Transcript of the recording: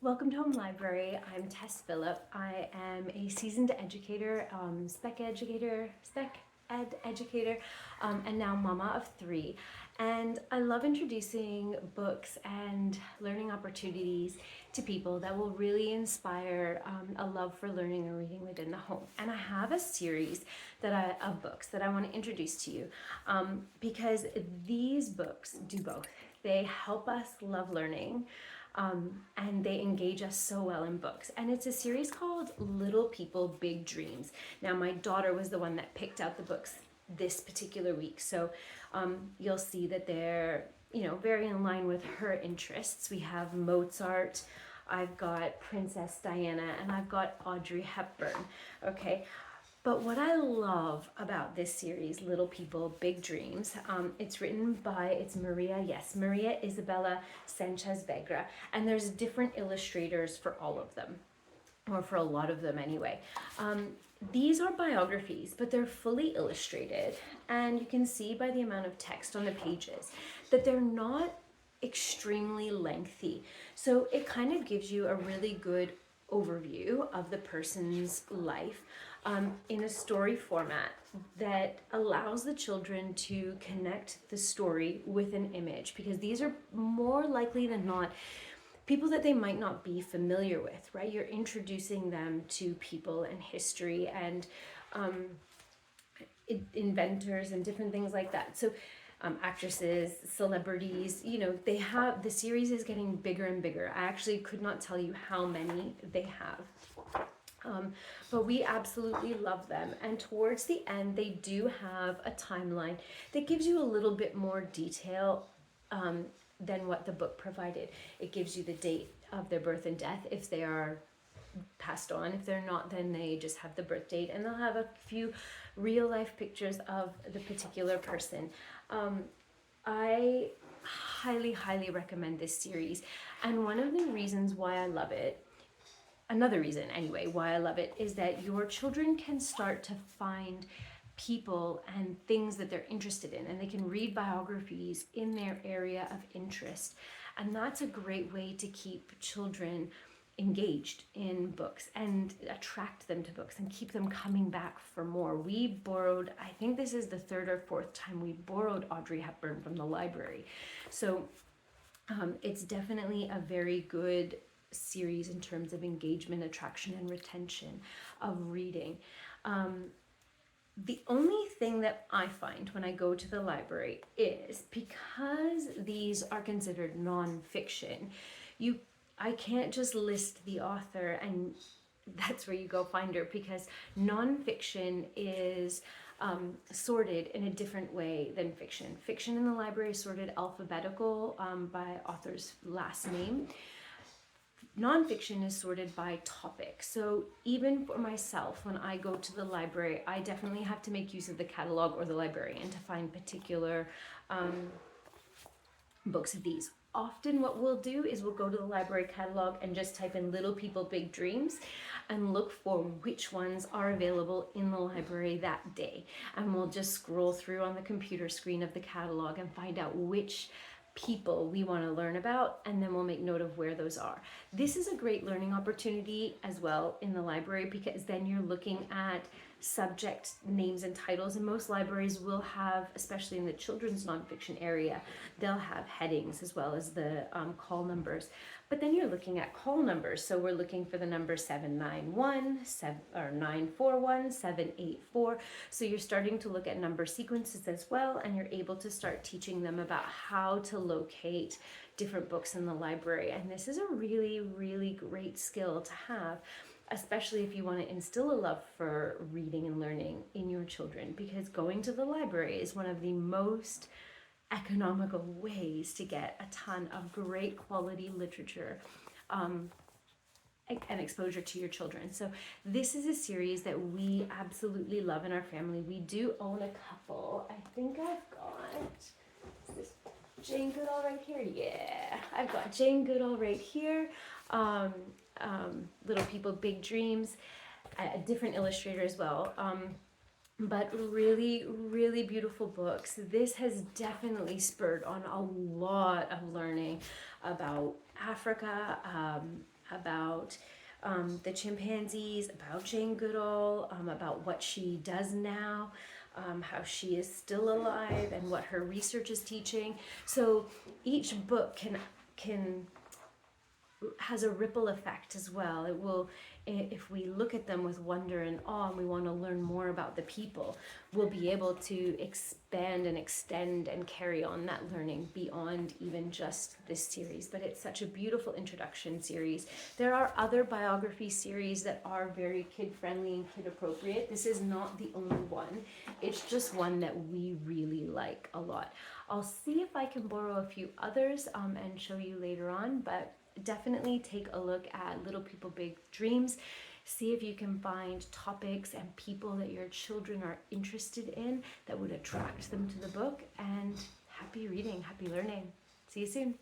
Welcome to Home Library. I'm Tess Phillip. I am a seasoned educator, spec ed educator, and now mama of three. And I love introducing books and learning opportunities to people that will really inspire a love for learning and reading within the home. And I have a series of books that I want to introduce to you because these books do both. They help us love learning. And they engage us so well in books. And it's a series called Little People, Big Dreams. Now, my daughter was the one that picked out the books this particular week. So you'll see that they're, very in line with her interests. We have Mozart, I've got Princess Diana, and I've got Audrey Hepburn. Okay. But what I love about this series, Little People, Big Dreams, it's Maria Isabel Sanchez Vegara, and there's different illustrators for all of them, or for a lot of them anyway. These are biographies, but they're fully illustrated, and you can see by the amount of text on the pages that they're not extremely lengthy. So it kind of gives you a really good overview of the person's life in a story format that allows the children to connect the story with an image, because these are more likely than not people that they might not be familiar with, right? You're introducing them to people and history and inventors and different things like that. So actresses, celebrities, the series is getting bigger and bigger. I actually could not tell you how many they have. But we absolutely love them. And towards the end, they do have a timeline that gives you a little bit more detail than what the book provided. It gives you the date of their birth and death if they are passed on. If they're not, then they just have the birth date, and they'll have a few real life pictures of the particular person. I highly recommend this series. And one of the reasons why I love it, another reason anyway, why I love it, is that your children can start to find people and things that they're interested in, and they can read biographies in their area of interest. And that's a great way to keep children engaged in books and attract them to books and keep them coming back for more. We borrowed, I think this is the third or fourth time we borrowed Audrey Hepburn from the library. So it's definitely a very good series in terms of engagement, attraction, and retention of reading. The only thing that I find when I go to the library is, because these are considered nonfiction, I can't just list the author and that's where you go find her, because nonfiction is sorted in a different way than fiction. Fiction in the library is sorted alphabetical by author's last name. Nonfiction is sorted by topic. So even for myself, when I go to the library, I definitely have to make use of the catalog or the librarian to find particular books of these. Often what we'll do is we'll go to the library catalog and just type in Little People, Big Dreams and look for which ones are available in the library that day. And we'll just scroll through on the computer screen of the catalog and find out which people we want to learn about, and then we'll make note of where those are. This is a great learning opportunity as well in the library, because then you're looking at subject names and titles, and most libraries will have, especially in the children's nonfiction area, they'll have headings as well as the call numbers. But then you're looking at call numbers, so we're looking for the number 791, 941, 784. So you're starting to look at number sequences as well, and you're able to start teaching them about how to locate different books in the library. And this is a really great skill to have, especially if you want to instill a love for reading and learning in your children, because going to the library is one of the most economical ways to get a ton of great quality literature and exposure to your children. So this is a series that we absolutely love in our family. We do own a couple. I think I've got, is this Jane Goodall right here? Yeah, I've got Jane Goodall right here. Little People, Big Dreams, a different illustrator as well. But really beautiful books. This has definitely spurred on a lot of learning about Africa, about the chimpanzees, about Jane Goodall, about what she does now, how she is still alive, and what her research is teaching. So each book has a ripple effect as well. It will, if we look at them with wonder and awe and we want to learn more about the people, we'll be able to expand and extend and carry on that learning beyond even just this series. But it's such a beautiful introduction series. There are other biography series that are very kid friendly and kid appropriate. This is not the only one. It's just one that we really like a lot. I'll see if I can borrow a few others and show you later on, but definitely take a look at Little People Big Dreams. See if you can find topics and people that your children are interested in that would attract them to the book. And happy reading, happy learning. See you soon.